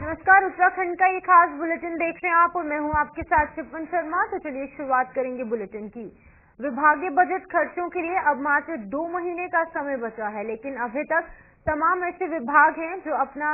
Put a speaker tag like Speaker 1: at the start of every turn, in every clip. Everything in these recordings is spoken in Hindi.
Speaker 1: नमस्कार, उत्तराखंड का ये खास बुलेटिन देख रहे हैं आप और मैं हूं आपके साथ शिवन शर्मा। तो चलिए शुरुआत करेंगे बुलेटिन की। विभागीय बजट खर्चों के लिए अब मात्र 2 महीने का समय बचा है, लेकिन अभी तक तमाम ऐसे विभाग हैं जो अपना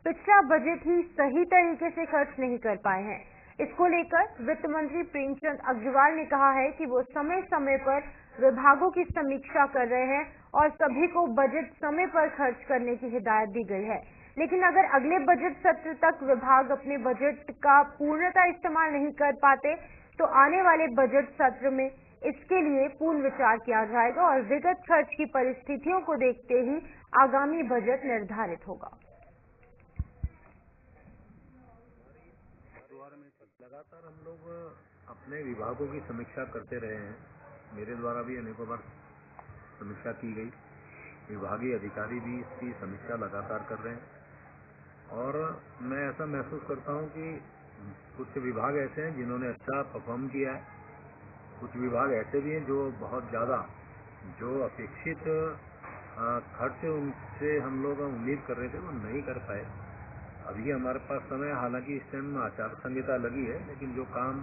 Speaker 1: पिछला बजट ही सही तरीके से खर्च नहीं कर पाए हैं। इसको लेकर वित्त मंत्री प्रेमचंद अग्रवाल ने कहा है कि वो समय समय पर विभागों की समीक्षा कर रहे हैं और सभी को बजट समय पर खर्च करने की हिदायत दी गई है। लेकिन अगर अगले बजट सत्र तक विभाग अपने बजट का पूर्णतः इस्तेमाल नहीं कर पाते तो आने वाले बजट सत्र में इसके लिए पूर्ण विचार किया जाएगा और विगत खर्च की परिस्थितियों को देखते ही आगामी बजट निर्धारित होगा।
Speaker 2: लगातार हम लोग अपने विभागों की समीक्षा करते रहे हैं। मेरे द्वारा भी अनेकों बार समीक्षा की गई, विभागीय अधिकारी भी इसकी समीक्षा लगातार कर रहे हैं और मैं ऐसा महसूस करता हूं कि कुछ विभाग ऐसे हैं जिन्होंने अच्छा परफॉर्म किया है, कुछ विभाग ऐसे भी हैं जो बहुत ज़्यादा जो अपेक्षित खर्च उनसे हम लोग उम्मीद कर रहे थे वो नहीं कर पाए। अभी हमारे पास समय, हालांकि इस टाइम आचार संहिता लगी है, लेकिन जो काम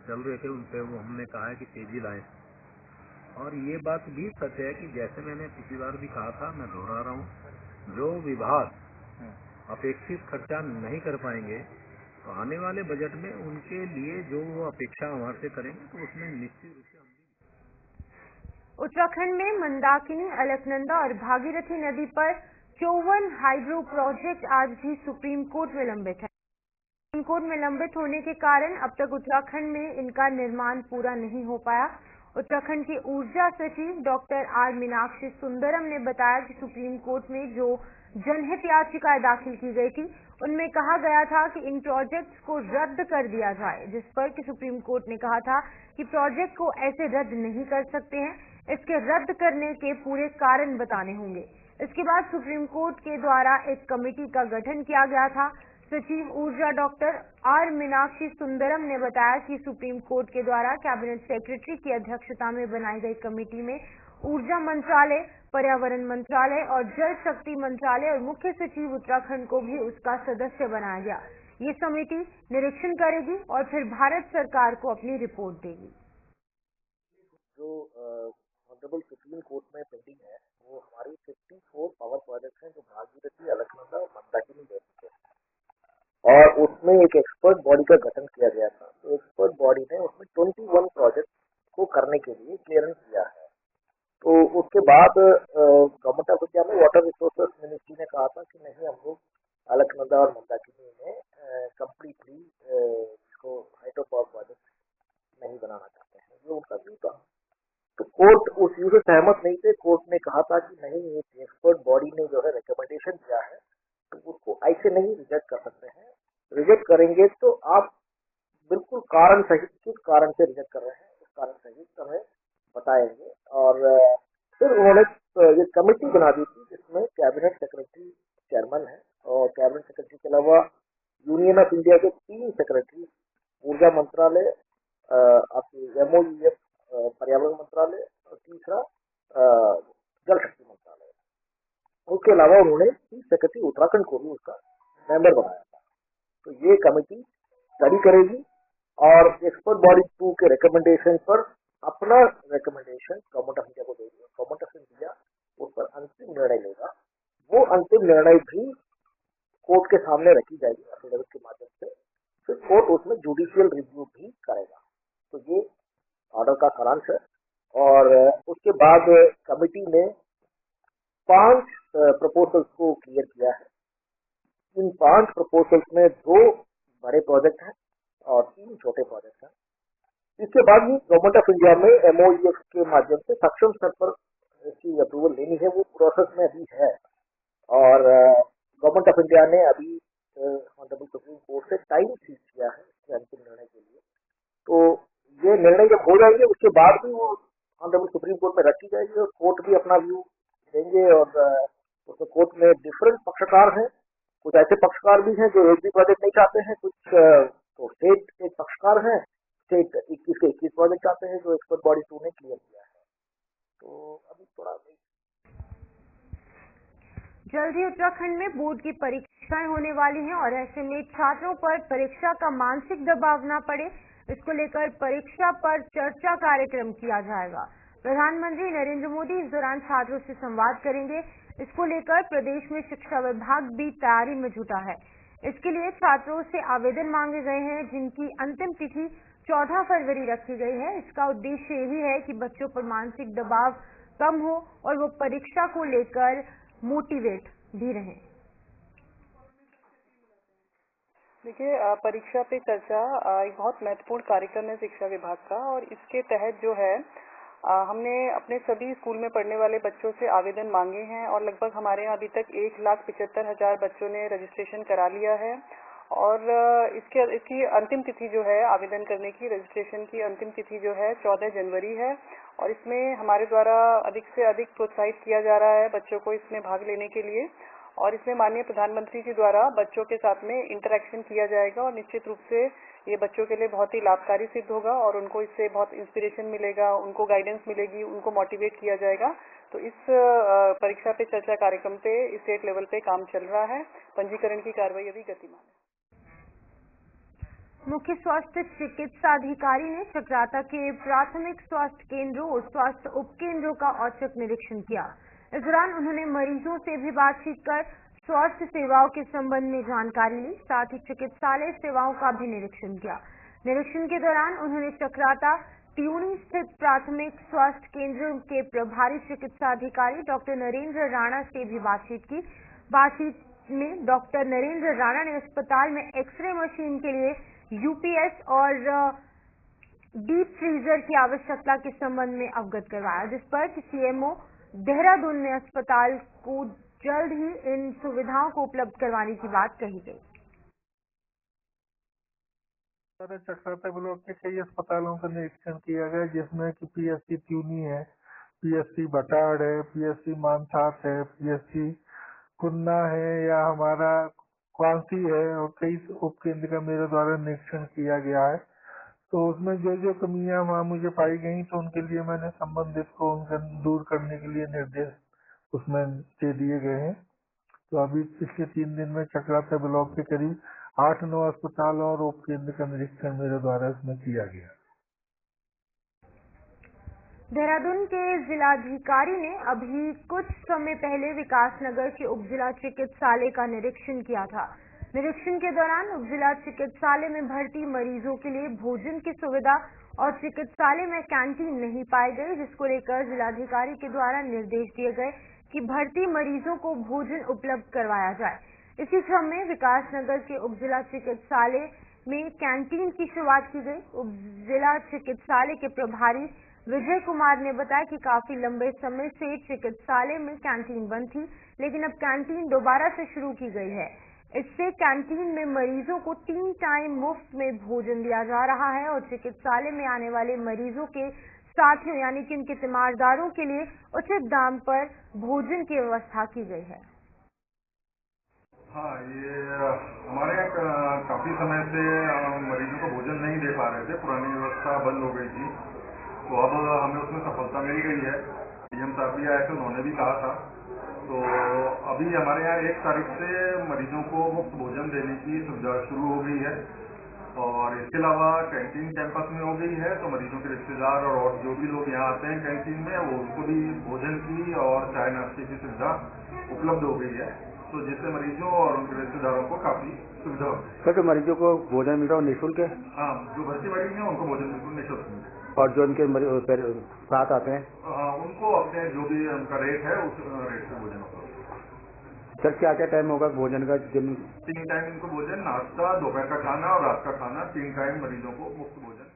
Speaker 2: चल रहे थे उन पे वो हमने कहा है कि तेजी लाएं। और ये बात भी सच है कि जैसे मैंने पिछली बार भी कहा था, मैं दोहरा रहा हूँ, जो विभाग अपेक्षित खर्चा नहीं कर पाएंगे तो आने वाले बजट में उनके लिए जो वो अपेक्षा हमारे से करेंगे तो उसमें निश्चित रूप से
Speaker 1: उत्तराखंड में मंदाकिनी, अलकनंदा और भागीरथी नदी पर 54 हाइड्रो प्रोजेक्ट आज भी सुप्रीम कोर्ट में लंबित है। सुप्रीम कोर्ट में लंबित होने के कारण अब तक उत्तराखंड में इनका निर्माण पूरा नहीं हो पाया। उत्तराखंड के ऊर्जा सचिव डॉक्टर आर मीनाक्षी सुंदरम ने बताया कि सुप्रीम कोर्ट में जो जनहित याचिकाएं दाखिल की गई थी उनमें कहा गया था कि इन प्रोजेक्ट्स को रद्द कर दिया जाए, जिस पर कि सुप्रीम कोर्ट ने कहा था कि प्रोजेक्ट को ऐसे रद्द नहीं कर सकते हैं, इसके रद्द करने के पूरे कारण बताने होंगे। इसके बाद सुप्रीम कोर्ट के द्वारा एक कमेटी का गठन किया गया था। सचिव ऊर्जा डॉक्टर आर मीनाक्षी सुंदरम ने बताया कि सुप्रीम कोर्ट के द्वारा कैबिनेट सेक्रेटरी की अध्यक्षता में बनाई गई कमेटी में ऊर्जा मंत्रालय, पर्यावरण मंत्रालय और जल शक्ति मंत्रालय और मुख्य सचिव उत्तराखंड को भी उसका सदस्य बनाया गया। ये समिति निरीक्षण करेगी और फिर भारत सरकार को अपनी रिपोर्ट देगी।
Speaker 3: जो ऑनरेबल सुप्रीम कोर्ट में पेंडिंग है वो हमारी 54 पावर प्रोजेक्ट हैं जो भागीरथी, अलकनंदा और मंदाकिनी बेसिस है और उसमें एक एक्सपर्ट बॉडी का गठन किया गया था। तो एक्सपर्ट बॉडी ने उसमें 21 प्रोजेक्ट को करने के लिए क्लियरेंस दिया है। तो उसके बाद गवर्नमेंट ऑफ इंडिया में वाटर रिसोर्सेज मिनिस्ट्री ने कहा था कि नहीं, हम लोग अलकनंदा और मंदाकिनी में कम्प्लीटली इसको हाइड्रो पावर प्रोजेक्ट नहीं बनाना चाहते हैं, ये उनका व्यू था। तो कोर्ट उस व्यू से सहमत नहीं थे। कोर्ट ने कहा था कि नहीं, एक एक्सपर्ट बॉडी ने जो है रिकमेंडेशन दिया है तो उसको ऐसे नहीं रिजेक्ट कर सकते हैं। रिजेक्ट करेंगे तो आप बिल्कुल कारण सहित किस कारण से रिजेक्ट कर रहे हैं उस कारण सहित हमें बताएंगे। और फिर उन्होंने ये कमेटी बना दी थी जिसमें कैबिनेट सेक्रेटरी चेयरमैन है और कैबिनेट सेक्रेटरी के अलावा यूनियन ऑफ इंडिया के 3 सेक्रेटरी, ऊर्जा मंत्रालय, आपकी MOEF पर्यावरण मंत्रालय और तीसरा जल शक्ति मंत्रालय। उसके अलावा उन्होंने चीफ सेक्रेटरी उत्तराखंड को भी उसका मेंबर बनाया था। तो ये कमेटी स्टडी करेगी और एक्सपर्ट बॉडी 2 के रिकमेंडेशन पर अपना रिकमेंडेशन गवर्नमेंट ऑफ इंडिया को देगी। गवर्नमेंट ऑफ इंडिया उस पर अंतिम निर्णय लेगा। वो अंतिम निर्णय भी कोर्ट के सामने रखी जाएगी एफिडेविट के माध्यम से। फिर कोर्ट उसमें जुडिशियल रिव्यू भी करेगा। तो ये ऑर्डर का सारांश है। और उसके बाद कमेटी ने 5 प्रपोजल्स को क्लियर किया है। इन 5 प्रपोजल्स में 2 बड़े प्रोजेक्ट हैं और 3 छोटे प्रोजेक्ट हैं। इसके बाद भी गवर्नमेंट ऑफ इंडिया में MOEF के माध्यम से सक्षम स्तर पर इसकी अप्रूवल लेनी है, वो प्रोसेस में अभी है। और गवर्नमेंट ऑफ इंडिया ने अभी ऑनरेबल सुप्रीम कोर्ट से टाइम सीज किया है इसके अंतिम निर्णय के लिए। तो ये निर्णय जब हो जाएंगे उसके बाद भी वो ऑनरेबल सुप्रीम कोर्ट में रखी जाएगी और कोर्ट भी अपना व्यू देंगे। और उसमें कोर्ट में डिफरेंट पक्षकार हैं। कुछ ऐसे पक्षकार भी हैं जो एक भी प्रोजेक्ट नहीं चाहते हैं, कुछ तो स्टेट एक पक्षकार हैं, स्टेट 21 के 21 प्रोजेक्ट चाहते हैं जो एक्सपर्ट बॉडी 2 ने क्लियर किया है। तो अभी थोड़ा
Speaker 1: जल्द ही उत्तराखंड में बोर्ड की परीक्षाएं होने वाली हैं और ऐसे में छात्रों पर परीक्षा का मानसिक दबाव न पड़े, इसको लेकर परीक्षा पर चर्चा कार्यक्रम किया जाएगा। प्रधानमंत्री नरेंद्र मोदी इस दौरान छात्रों से संवाद करेंगे। इसको लेकर प्रदेश में शिक्षा विभाग भी तैयारी में जुटा है। इसके लिए छात्रों से आवेदन मांगे गए हैं, जिनकी अंतिम तिथि 14 फरवरी रखी गई है। इसका उद्देश्य यही है कि बच्चों पर मानसिक दबाव कम हो और वो परीक्षा को लेकर मोटिवेट भी रहें।
Speaker 4: देखिए, परीक्षा पे चर्चा एक बहुत महत्वपूर्ण कार्यक्रम है शिक्षा विभाग का, और इसके तहत जो है हमने अपने सभी स्कूल में पढ़ने वाले बच्चों से आवेदन मांगे हैं और लगभग हमारे यहाँ अभी तक 1,75,000 बच्चों ने रजिस्ट्रेशन करा लिया है। और इसकी अंतिम तिथि जो है आवेदन करने की, रजिस्ट्रेशन की अंतिम तिथि जो है 14 जनवरी है। और इसमें हमारे द्वारा अधिक से अधिक प्रोत्साहित किया जा रहा है बच्चों को इसमें भाग लेने के लिए, और इसमें माननीय प्रधानमंत्री जी द्वारा बच्चों के साथ में इंटरेक्शन किया जाएगा और निश्चित रूप से ये बच्चों के लिए बहुत ही लाभकारी सिद्ध होगा और उनको इससे बहुत इंस्पिरेशन मिलेगा, उनको गाइडेंस मिलेगी, उनको मोटिवेट किया जाएगा। तो इस परीक्षा पे चर्चा कार्यक्रम पे स्टेट लेवल पे काम चल रहा है। पंजीकरण की कार्रवाई अभी गतिमान है।
Speaker 1: मुख्य स्वास्थ्य चिकित्साधिकारी ने चक्राता के प्राथमिक स्वास्थ्य केंद्रों और स्वास्थ्य उपकेंद्रों का औचक निरीक्षण किया। इस दौरान उन्होंने मरीजों से भी बातचीत कर स्वास्थ्य सेवाओं के संबंध में जानकारी ली, साथ ही चिकित्सालय सेवाओं का भी निरीक्षण किया। निरीक्षण के दौरान उन्होंने चक्राता त्यूनी स्थित प्राथमिक स्वास्थ्य केंद्र के प्रभारी चिकित्साधिकारी डॉक्टर नरेंद्र राणा से भी बातचीत की। बातचीत में डॉक्टर नरेंद्र राणा ने अस्पताल में एक्सरे मशीन के लिए यूपीएस और डीप फ्रीजर की आवश्यकता के संबंध में अवगत करवाया, जिस पर सीएमओ देहरादून ने अस्पताल को जल्द ही इन सुविधाओं को उपलब्ध करवाने की बात कही गई।
Speaker 5: चक्राता ब्लॉक के कई अस्पतालों का निरीक्षण किया गया, जिसमें कि पीएससी त्यूनी है, पीएससी भटाड़ है, पीएससी मानसात है, पीएससी कुन्ना है या हमारा क्वांसी है, और कई उपकेंद्र का मेरे द्वारा निरीक्षण किया गया है। तो उसमें जो जो कमियां वहाँ मुझे पाई गई, तो उनके लिए मैंने संबंधित को उनका दूर करने के लिए निर्देश उसमें दे दिए गए हैं। तो अभी पिछले 3 दिन में चक्राता ब्लॉक के करीब 8-9 अस्पताल और उपकेंद्र का निरीक्षण मेरे द्वारा इसमें किया गया।
Speaker 1: देहरादून के जिलाधिकारी ने अभी कुछ समय पहले विकासनगर के उपजिला चिकित्सालय का निरीक्षण किया था। निरीक्षण के दौरान उपजिला चिकित्सालय में भर्ती मरीजों के लिए भोजन की सुविधा और चिकित्सालय में कैंटीन नहीं पाई गई, जिसको लेकर जिलाधिकारी के द्वारा निर्देश दिए गए कि भर्ती मरीजों को भोजन उपलब्ध करवाया जाए। इसी क्रम में विकासनगर के उपजिला चिकित्सालय में कैंटीन की शुरुआत की गई। उपजिला चिकित्सालय के प्रभारी विजय कुमार ने बताया कि काफी लंबे समय से चिकित्सालय में कैंटीन बंद थी, लेकिन अब कैंटीन दोबारा से शुरू की गई है। इससे कैंटीन में मरीजों को 3 टाइम मुफ्त में भोजन दिया जा रहा है और चिकित्सालय में आने वाले मरीजों के साथियों यानी कि उनके तीमारदारों के लिए उचित दाम पर भोजन की व्यवस्था की गई है।
Speaker 6: हाँ, ये हमारे यहाँ काफी समय से मरीजों को भोजन नहीं दे पा रहे थे, पुरानी व्यवस्था बंद हो गई थी, तो अब हमें उसमें सफलता मिल गई है। डीएम साहब भी आए थे, उन्होंने भी कहा था, तो अभी हमारे यहाँ 1 तारीख से मरीजों को मुफ्त भोजन देने की सुविधा शुरू हो गई है। और इसके अलावा कैंटीन कैंपस में हो गई है, तो मरीजों के रिश्तेदार और जो भी लोग यहाँ आते हैं कैंटीन में, वो उनको भी भोजन की और चाय नाश्ते की सुविधा उपलब्ध हो गई है, तो जिससे मरीजों और उनके रिश्तेदारों को काफी सुविधा होती है।
Speaker 7: सर, जो मरीजों को भोजन मिल रहा है निःशुल्क है?
Speaker 6: हाँ, जो भर्ती मरीज हैं उनको भोजन बिल्कुल निःशुल्क मिलता है।
Speaker 7: और जो उनके साथ आते हैं
Speaker 6: उनको अपने जो भी उनका रेट है उस रेट से भोजन होगा।
Speaker 7: सर, क्या क्या टाइम होगा भोजन का?
Speaker 6: 3 टाइम इनको भोजन, नाश्ता, दोपहर का खाना और रात का खाना, 3 टाइम मरीजों को मुफ्त भोजन।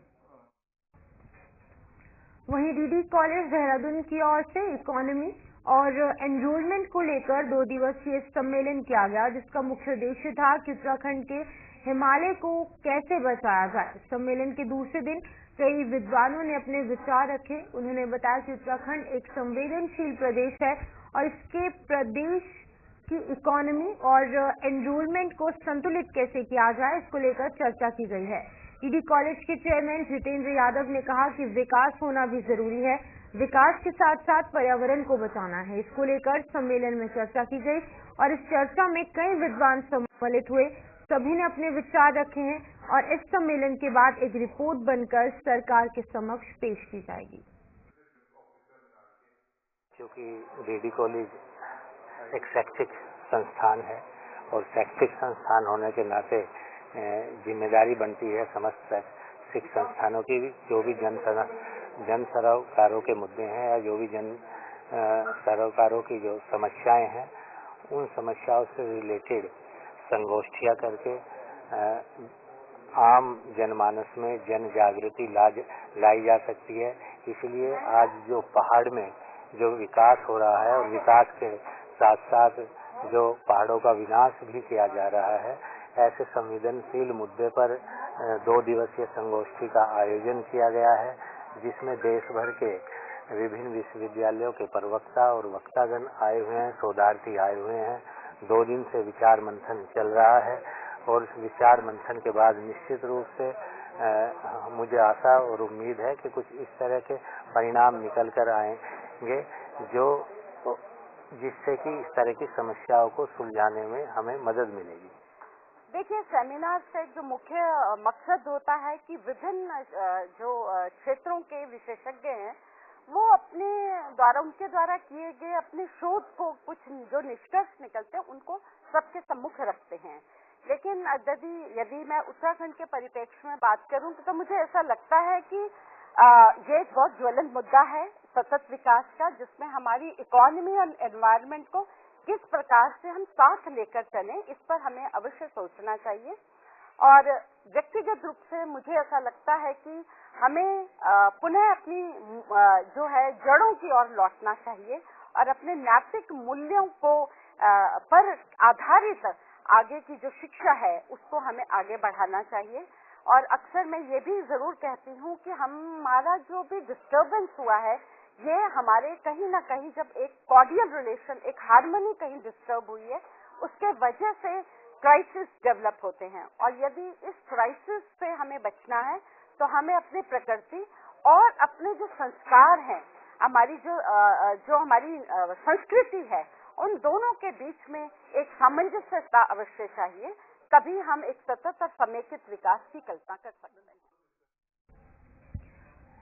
Speaker 1: वहीं डीडी कॉलेज देहरादून की ओर से इकोनॉमी और एनरोलमेंट को लेकर 2 दिवसीय सम्मेलन किया गया, जिसका मुख्य उद्देश्य था कि उत्तराखंड के हिमालय को कैसे बचाया जाए। सम्मेलन के दूसरे दिन कई विद्वानों ने अपने विचार रखे। उन्होंने बताया कि उत्तराखंड एक संवेदनशील प्रदेश है और इसके प्रदेश की इकोनॉमी और एनरोलमेंट को संतुलित कैसे किया जाए, इसको लेकर चर्चा की गई है। डीडी कॉलेज के चेयरमैन जितेंद्र यादव ने कहा कि विकास होना भी जरूरी है, विकास के साथ साथ पर्यावरण को बचाना है। इसको लेकर सम्मेलन में चर्चा की गई और इस चर्चा में कई विद्वान सम्मिलित हुए। सभी ने अपने विचार रखे हैं और इस सम्मेलन के बाद एक रिपोर्ट बनकर सरकार के समक्ष पेश की जाएगी।
Speaker 8: क्योंकि डीडी कॉलेज एक शैक्षिक संस्थान है और शैक्षिक संस्थान होने के नाते जिम्मेदारी बनती है समस्त शैक्षिक संस्थानों की, जो भी जन सरोकारों के मुद्दे हैं या जो भी जन सरोकारों की जो समस्याएं हैं, उन समस्याओं से रिलेटेड संगोष्ठियां करके आम जनमानस में जन जागृति लाई जा सकती है। इसलिए आज जो पहाड़ में जो विकास हो रहा है और विकास के साथ साथ जो पहाड़ों का विनाश भी किया जा रहा है, ऐसे संवेदनशील मुद्दे पर 2 दिवसीय संगोष्ठी का आयोजन किया गया है, जिसमें देश भर के विभिन्न विश्वविद्यालयों के प्रवक्ता और वक्तागण आए हुए हैं, शोधार्थी आए हुए हैं। 2 दिन से विचार मंथन चल रहा है और इस विचार मंथन के बाद निश्चित रूप से मुझे आशा और उम्मीद है कि कुछ इस तरह के परिणाम निकल कर आएंगे जिससे कि इस तरह की समस्याओं को सुलझाने में हमें मदद मिलेगी।
Speaker 9: देखिए, सेमिनार से जो मुख्य मकसद होता है कि विभिन्न जो क्षेत्रों के विशेषज्ञ हैं वो अपने द्वारा उनके द्वारा किए गए अपने शोध को कुछ जो निष्कर्ष निकलते हैं उनको सबके सम्मुख रखते हैं। लेकिन यदि मैं उत्तराखंड के परिप्रेक्ष्य में बात करूं तो मुझे ऐसा लगता है कि ये एक बहुत ज्वलंत मुद्दा है सतत विकास का, जिसमें हमारी इकोनॉमी और एनवायरनमेंट को किस प्रकार से हम साथ लेकर चलें, इस पर हमें अवश्य सोचना चाहिए। और व्यक्तिगत रूप से मुझे ऐसा लगता है कि हमें पुनः अपनी जो है जड़ों की ओर लौटना चाहिए और अपने नैतिक मूल्यों को पर आधारित आगे की जो शिक्षा है उसको हमें आगे बढ़ाना चाहिए। और अक्सर मैं ये भी जरूर कहती हूँ कि हमारा जो भी डिस्टर्बेंस हुआ है, ये हमारे कहीं ना कहीं जब एक कॉर्डियल रिलेशन, एक हार्मनी कहीं डिस्टर्ब हुई है, उसके वजह से क्राइसिस डेवलप होते हैं। और यदि इस क्राइसिस से हमें बचना है तो हमें अपनी प्रकृति और अपने जो संस्कार हैं, हमारी जो हमारी संस्कृति है, उन दोनों के बीच में एक सामंजस्यता अवश्य चाहिए, तभी हम एक सतत और समेकित विकास की कल्पना कर सकते हैं।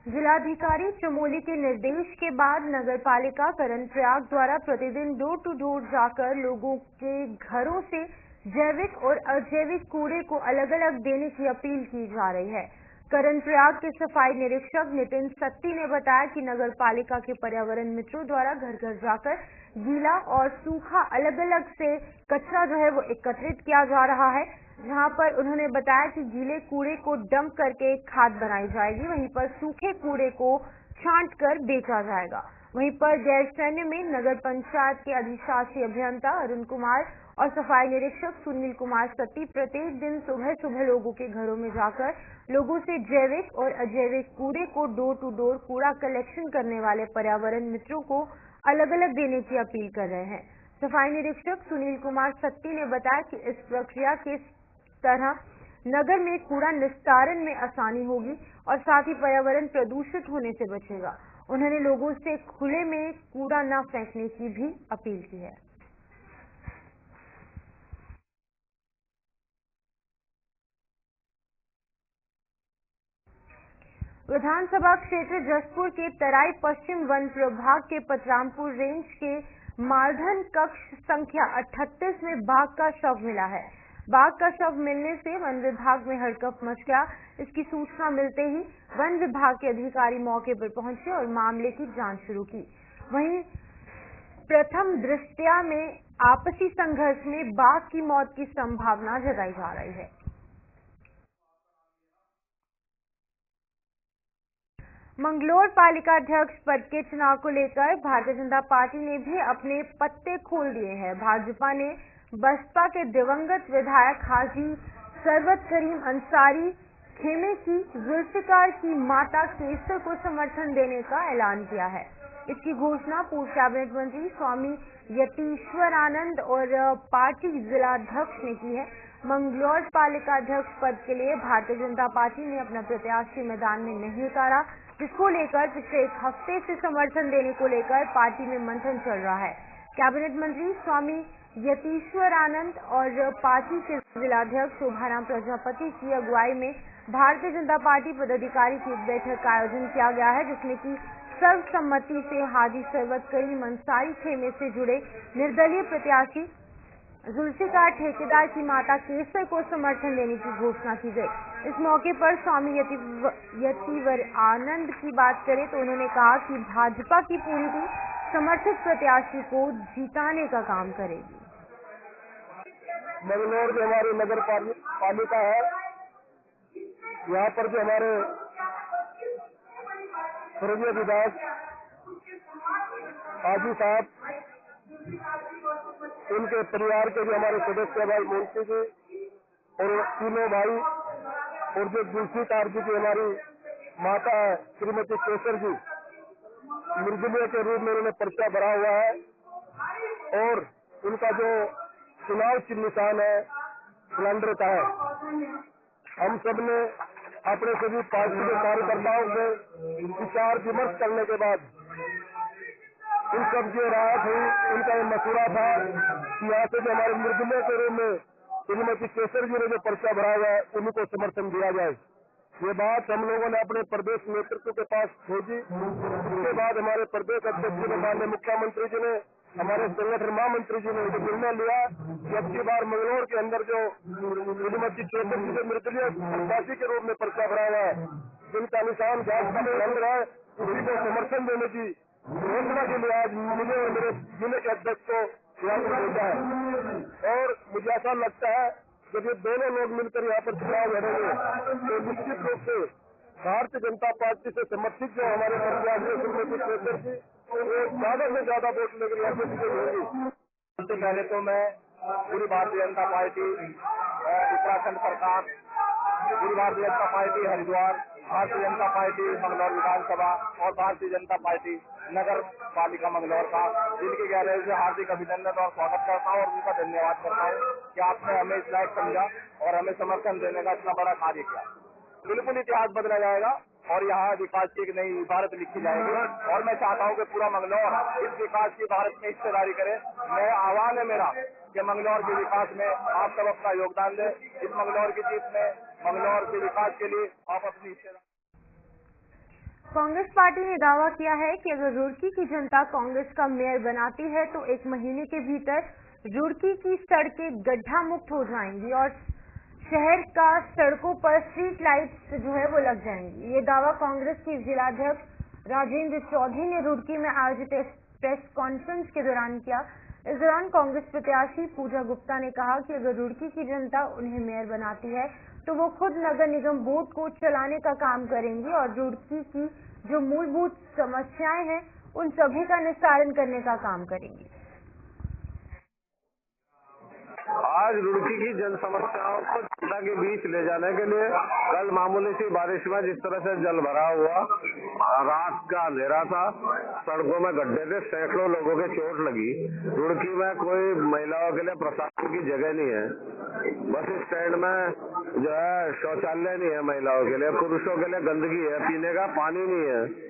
Speaker 1: जिलाधिकारी चमोली के निर्देश के बाद नगरपालिका कर्णप्रयाग द्वारा प्रतिदिन डोर टू डोर जाकर लोगों के घरों से जैविक और अजैविक कूड़े को अलग अलग देने की अपील की जा रही है। कर्णप्रयाग के सफाई निरीक्षक नितिन सत्ती ने बताया कि नगरपालिका के पर्यावरण मित्रों द्वारा घर घर जाकर गीला और सूखा अलग अलग से कचरा जो है वो एकत्रित किया जा रहा है, जहां पर उन्होंने बताया कि गीले कूड़े को डंप करके एक खाद बनाई जाएगी, वहीं पर सूखे कूड़े को छांट कर बेचा जाएगा। वहीं पर गैरसैन्य में नगर पंचायत के अधिशासी अभियंता अरुण कुमार और सफाई निरीक्षक सुनील कुमार सत्ती प्रत्येक दिन सुबह सुबह लोगों के घरों में जाकर लोगों से जैविक और अजैविक कूड़े को डोर टू डोर कूड़ा कलेक्शन करने वाले पर्यावरण मित्रों को अलग अलग देने की अपील कर रहे हैं। सफाई निरीक्षक सुनील कुमार सत्ती ने बताया कि इस प्रक्रिया के तरह नगर में कूड़ा निस्तारण में आसानी होगी और साथ ही पर्यावरण प्रदूषित होने से बचेगा। उन्होंने लोगों से खुले में कूड़ा न फेंकने की भी अपील की है। विधानसभा क्षेत्र जसपुर के तराई पश्चिम वन प्रभाग के पतरामपुर रेंज के मालधन कक्ष संख्या 38 में बाघ का शव मिला है। बाघ का शव मिलने से वन विभाग में हड़कंप मच गया। इसकी सूचना मिलते ही वन विभाग के अधिकारी मौके पर पहुंचे और मामले की जांच शुरू की। वहीं प्रथम दृष्टया में आपसी संघर्ष में बाघ की मौत की संभावना जताई जा रही है। मंगलोर पालिका अध्यक्ष पद के चुनाव को लेकर भारतीय जनता पार्टी ने भी अपने पत्ते खोल दिए हैं। भाजपा ने बसपा के दिवंगत विधायक हाजी सरवत करीम अंसारी खेमे की जुल्फिकार की माता केसर को समर्थन देने का ऐलान किया है। इसकी घोषणा पूर्व कैबिनेट मंत्री स्वामी यतीश्वरानंद और पार्टी जिलाध्यक्ष ने की है। मंगलौर पालिका अध्यक्ष पद के लिए भारतीय जनता पार्टी ने अपना प्रत्याशी मैदान में नहीं उतारा। जिसको लेकर पिछले एक हफ्ते से समर्थन देने को लेकर पार्टी में मंथन चल रहा है। कैबिनेट मंत्री स्वामी यतीश्वरानंद और पार्टी के जिलाध्यक्ष शोभाराम प्रजापति की अगुवाई में भारतीय जनता पार्टी पदाधिकारी की एक बैठक का आयोजन किया गया है, जिसमें कि सर्वसम्मति से हाजी सरवत करीम अंसारी खेमे से जुड़े निर्दलीय प्रत्याशी जुल्फिकार ठेकेदार की माता केसर को समर्थन देने की घोषणा की गई। इस मौके पर स्वामी यतिवर आनंद की बात करें तो उन्होंने कहा कि भाजपा की पूरी टीम समर्थित प्रत्याशी को जिताने का काम करेगी।
Speaker 3: मंगलौर जो हमारी नगर पालिका है, यहाँ पर जो हमारे स्वर्गीय विधायक हाजी साहब, उनके परिवार के जो हमारे सदस्य भाई मोन्टी जी और तीनों भाई, और जो जुल्फिकार जी की हमारी माता है श्रीमती केसर जी, निर्दलीय के रूप में उन्होंने पर्चा भरा हुआ है और उनका जो चुनाव चिन्ह निशान है सिलेंडर का है। हम सब ने अपने सभी पार्टी के कार्यकर्ताओं से विचार विमर्श करने के बाद उन सब जो राहत हुई, उनका ये मशूरा था कि यहाँ से जो हमारे निर्दलीय के रूप में श्रीमती केसर जी ने जो पर्चा भरा हुआ है उन्हीं को समर्थन दिया जाए। ये बात हम लोगों ने अपने प्रदेश नेतृत्व के पास भेजी। इसके बाद हमारे प्रदेश अध्यक्ष जी ने, माननीय मुख्यमंत्री जी ने, हमारे संगठन महामंत्री जी ने जो निर्णय लिया कि अब की बार मंगलौर के अंदर जो श्रीमती केसर जी जो निर्दलीय प्रत्याशी के रूप में पर्चा भरा हुआ है, जिनका निशान गैस का सिलेंडर है, उसी को समर्थन देने की घोषणा के लिए आज मुझे और मेरे जिले के अध्यक्ष को यहाँ पर भेजा है। और मुझे ऐसा लगता है जब ये दोनों लोग मिलकर यहाँ पर चुनाव लड़ेंगे तो निश्चित रूप से भारतीय जनता पार्टी से समर्थित जो हमारे प्रत्याशी श्रीमती केसर जी, वो ज्यादा से ज्यादा वोट लेकर यहाँ पर विजयी होंगी। सबसे पहले तो मैं पूरी भारतीय जनता पार्टी, उत्तराखंड सरकार, पूरी भारतीय जनता पार्टी हरिद्वार, भारतीय जनता पार्टी मंगलौर विधानसभा और भारतीय जनता पार्टी नगर पालिका मंगलौर का दिल की गहराई से हार्दिक अभिनंदन और स्वागत करता हूँ और उनका धन्यवाद करता हूँ कि आपने हमें इस लायक समझा और हमें समर्थन देने का इतना बड़ा कार्य किया। बिल्कुल इतिहास बदला जाएगा और यहाँ विकास की एक नई इबारत लिखी जाएगी और मैं चाहता हूँ कि पूरा मंगलौर इस विकास की भारत में हिस्सेदारी करे। मैं आह्वान है मेरा कि मंगलौर के विकास में आप सब अपना योगदान दें। इस मंगलौर की जीत में, मंगलौर के विकास के लिए आप अपनी हिस्सेदारी।
Speaker 1: कांग्रेस पार्टी ने दावा किया है कि अगर रुड़की की जनता कांग्रेस का मेयर बनाती है तो 1 महीने के भीतर रुड़की की सड़कें गड्ढा मुक्त हो जाएंगी और शहर का सड़कों पर स्ट्रीट लाइट्स जो है वो लग जाएंगी। ये दावा कांग्रेस के जिलाध्यक्ष राजेंद्र चौधरी ने रुड़की में आयोजित प्रेस कॉन्फ्रेंस के दौरान किया। इस दौरान कांग्रेस प्रत्याशी पूजा गुप्ता ने कहा कि अगर रुड़की की जनता उन्हें मेयर बनाती है तो वो खुद नगर निगम बोर्ड को चलाने का काम करेंगी और रुड़की की जो मूलभूत समस्याएं हैं उन सभी का निस्तारण करने का काम करेंगी।
Speaker 10: आज रुड़की की जन समस्याओं को जनता के बीच ले जाने के लिए कल मामूली सी बारिश में जिस तरह से जल भरा हुआ, रात का अंधेरा था, सड़कों में गड्ढे थे, सैकड़ों लोगों के चोट लगी। रुड़की में कोई महिलाओं के लिए प्रसाद की जगह नहीं है, बस स्टैंड में जो है शौचालय नहीं है महिलाओं के लिए, पुरुषों के लिए गंदगी है, पीने का पानी नहीं है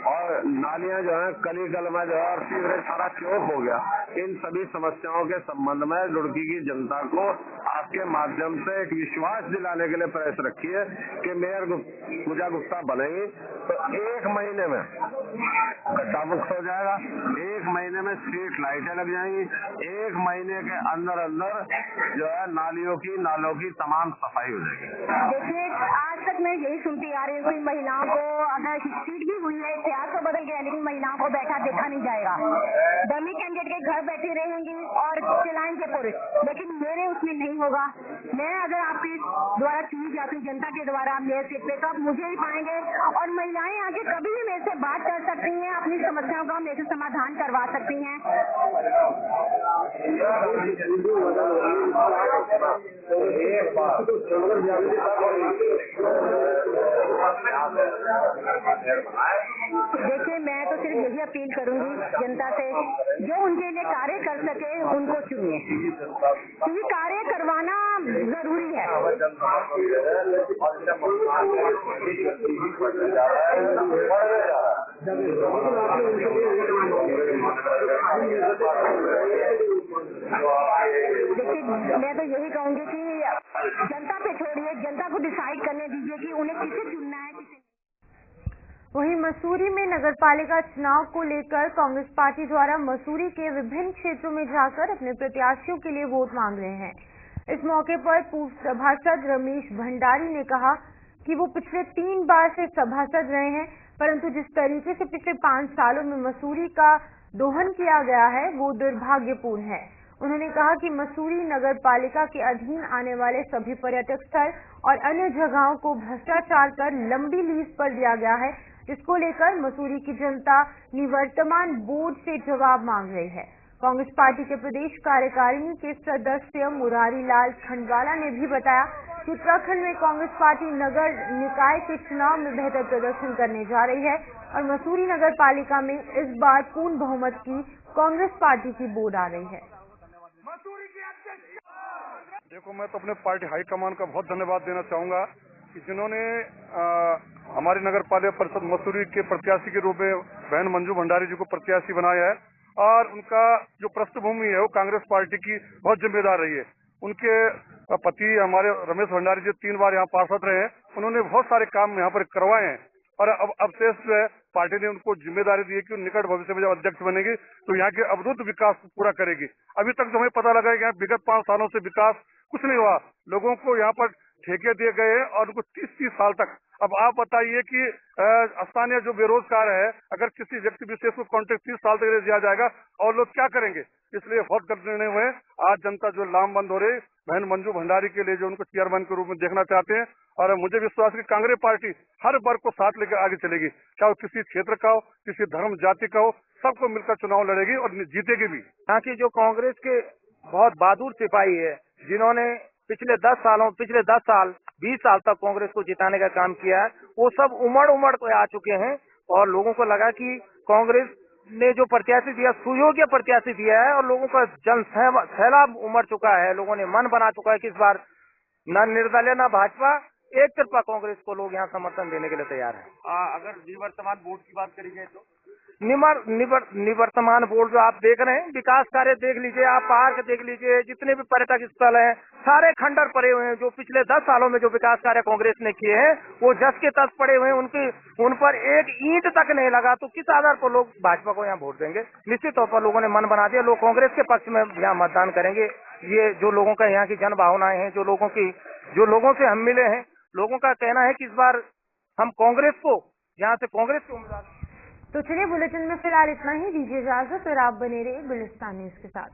Speaker 10: और नालियां जो है कली कल में जो है और सीवरेज सारा चौक हो गया। इन सभी समस्याओं के संबंध में रुड़की की जनता को आपके माध्यम से एक विश्वास दिलाने के लिए प्रयास रखी है कि मेयर पूजा गुप्ता बनेगी तो 1 महीने में गड्ढा मुक्त हो जाएगा, 1 महीने में स्ट्रीट लाइटें लग जाएंगी, 1 महीने के अंदर अंदर जो है नालों की तमाम सफाई हो जाएगी।
Speaker 11: देखिए, आज तक मैं यही सुनती आ रही हूँ कि महिलाओं को अगर सीट भी हुई है, इतिहास तो बदल गया, लेकिन महिलाओं को बैठा देखा नहीं जाएगा। डमी कैंडिडेट के घर बैठी रहेंगी और चलाएंगे पुरुष, लेकिन मेरे उसमें नहीं होगा। मैं अगर आपके द्वारा चुनी जाती हूँ, जनता के द्वारा मेयर सीट पे, तो आप मुझे ही पाएंगे और महिलाएं आगे कभी भी मेरे से बात कर सकती हैं, अपनी समस्याओं का मेरे से समाधान करवा सकती हैं। देखिए, मैं तो सिर्फ यही अपील करूंगी जनता से, जो उनके लिए कार्य कर सके उनको चुनिए, क्योंकि कार्य करवाना मसूरी है। देखिए, मैं तो यही कहूंगी कि जनता पे छोड़िए, जनता को डिसाइड करने दीजिए कि उन्हें किसे चुनना है, किसे।
Speaker 1: वहीं मसूरी में नगरपालिका चुनाव को लेकर कांग्रेस पार्टी द्वारा मसूरी के विभिन्न क्षेत्रों में जाकर अपने प्रत्याशियों के लिए वोट मांग रहे हैं। इस मौके पर पूर्व सभासद रमेश भंडारी ने कहा कि वो पिछले 3 बार से सभासद रहे हैं, परंतु जिस तरीके से पिछले 5 सालों में मसूरी का दोहन किया गया है वो दुर्भाग्यपूर्ण है। उन्होंने कहा कि मसूरी नगर पालिका के अधीन आने वाले सभी पर्यटक स्थल और अन्य जगहों को भ्रष्टाचार कर लंबी लीज पर दिया गया है, जिसको लेकर मसूरी की जनता निवर्तमान बोर्ड से जवाब मांग रही है। कांग्रेस पार्टी के प्रदेश कार्यकारिणी के सदस्य मुरारी लाल खंडवाला ने भी बताया कि उत्तराखंड में कांग्रेस पार्टी नगर निकाय के चुनाव में बेहतर प्रदर्शन करने जा रही है और मसूरी नगर पालिका में इस बार पूर्ण बहुमत की कांग्रेस पार्टी की बोर्ड आ रही है।
Speaker 6: देखो, मैं तो अपने पार्टी हाईकमान का बहुत धन्यवाद देना चाहूंगा कि जिन्होंने हमारी नगर पालिका परिषद मसूरी के प्रत्याशी के रूप में बहन मंजू भंडारी जी को प्रत्याशी बनाया है और उनका जो पृष्ठभूमि है वो कांग्रेस पार्टी की बहुत जिम्मेदार रही है। उनके पति हमारे रमेश भंडारी जी 3 बार यहाँ पार्षद रहे हैं, उन्होंने बहुत सारे काम यहाँ पर करवाए हैं और अब शेष जो है पार्टी ने उनको जिम्मेदारी दी है कि निकट भविष्य में जब अध्यक्ष बनेगी तो यहाँ के अवरुद्ध विकास को पूरा करेगी। अभी तक जो हमें पता लगा है कि यहाँ विगत 5 सालों से विकास कुछ नहीं हुआ, लोगों को यहाँ पर ठेके दिए गए हैं और उनको 30-30 साल तक। अब आप बताइए कि स्थानीय जो बेरोजगार है, अगर किसी व्यक्ति विशेष को कॉन्ट्रैक्ट 30 साल तक दिया जाएगा और लोग क्या करेंगे? इसलिए बहुत गलत निर्णय हुए। आज जनता जो लामबंद हो रही बहन मंजू भंडारी के लिए जो उनको चेयरमैन के रूप में देखना चाहते हैं और मुझे विश्वास है कि कांग्रेस पार्टी हर वर्ग को साथ लेकर आगे चलेगी, चाहे किसी क्षेत्र का हो, किसी धर्म जाति का हो, सबको मिलकर चुनाव लड़ेगी और जीतेगी भी।
Speaker 12: यहाँ की जो कांग्रेस के बहुत बहादुर सिपाही है, जिन्होंने पिछले 10 साल 20 साल तक कांग्रेस को जिताने का काम किया है, वो सब उमड़ को आ चुके हैं और लोगों को लगा कि कांग्रेस ने जो प्रत्याशी दिया सुयोग्य प्रत्याशी दिया है और लोगों का जन सैलाब उमड़ चुका है। लोगों ने मन बना चुका है कि इस बार न निर्दलीय न भाजपा, एक तरफा कांग्रेस को लोग यहाँ समर्थन देने के लिए तैयार है।
Speaker 13: अगर निवर्तमान बोर्ड की बात करी जाए तो
Speaker 12: निवर्तमान बोर्ड जो आप देख रहे हैं, विकास कार्य देख लीजिए, आप पार्क देख लीजिए, जितने भी पर्यटक स्थल हैं सारे खंडर पड़े हुए हैं। जो पिछले 10 सालों में जो विकास कार्य कांग्रेस ने किए हैं वो जस के तस पड़े हुए हैं, उन पर एक ईंट तक नहीं लगा। तो किस आधार पर लोग भाजपा को यहाँ वोट देंगे? निश्चित तौर पर लोगों ने मन बना दिया, लोग कांग्रेस के पक्ष में यहाँ मतदान करेंगे। ये जो लोगों का यहाँ की जन भावनाएं हैं, जो लोगों से हम मिले हैं, लोगों का कहना है कि इस बार हम कांग्रेस को यहाँ से कांग्रेस के उम्मीदवार।
Speaker 1: तो चलिए, बुलेटिन में फिलहाल इतना ही। दीजिए इजाजत और आप बने रहिए गुलिस्तान न्यूज के साथ।